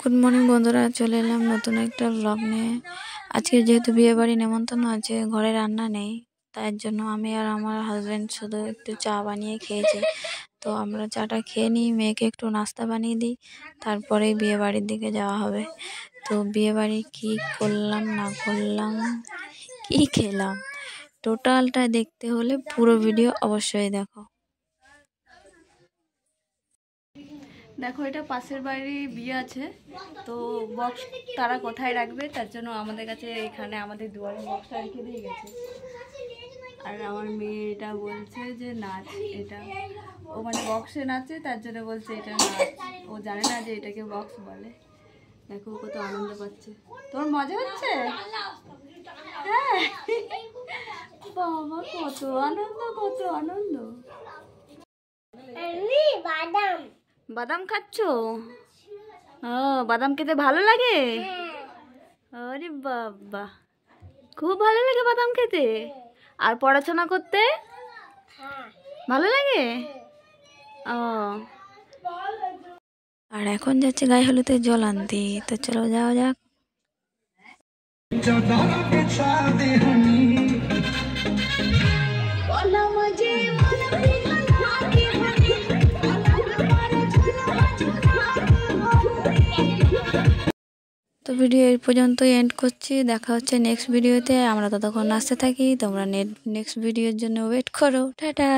Good morning বন্ধুরা, চলে এলাম নতুন একটা ব্লগ নিয়ে। আজকে যেহেতু বিয়ে বাড়ি নেমন্তন্ন আছে, ঘরে রান্না নেই, তার জন্য আমি আর আমার হাজব্যান্ড শুধু একটু চা বানিয়ে খেয়েছি। তো আমরা চাটা খেয়ে নিই, মেয়েকে একটু নাস্তা বানিয়ে দিই, তারপরেই বিয়ে বাড়ির দিকে যাওয়া হবে। তো বিয়ে বাড়ি কী করলাম না করলাম, কী খেলাম, টোটালটা দেখতে হলে পুরো ভিডিও অবশ্যই দেখো। দেখো, এটা পাশের বাড়ি বিয়ে আছে, তো বক্স তারা কোথায় রাখবে তার জন্য আমাদের কাছে এখানে আমাদের দুয়ারে বক্সটা রেখে দিয়ে গেছে। আর আমার মেয়ে এটা বলছে যে নাচ, এটা ও মানে বক্সে নাচে, তার জন্য বলছে এটা নাচ। ও জানে না যে এটাকে বক্স বলে। দেখো কত আনন্দ পাচ্ছে। তোর মজা হচ্ছে? হ্যাঁ বাবা, কত আনন্দ, কত আনন্দ। বাদাম খাচ্ছ? ও, বাদাম খেতে ভালো লাগে? আরে বাবা, খুব ভালো লাগে বাদাম খেতে। আর পড়াশোনা করতে ভালো লাগে? ও, আর এখন যাচ্ছে গায়ে হলুদের জল আনতে, তো চলো যাওয়া যাক। তো ভিডিও এই পর্যন্তই এন্ড করছি, দেখা হচ্ছে নেক্সট ভিডিওতে। আমরা ততক্ষণ আসতে থাকি, তোমরা নেক্সট ভিডিওর জন্য ওয়েট করো। টাটা।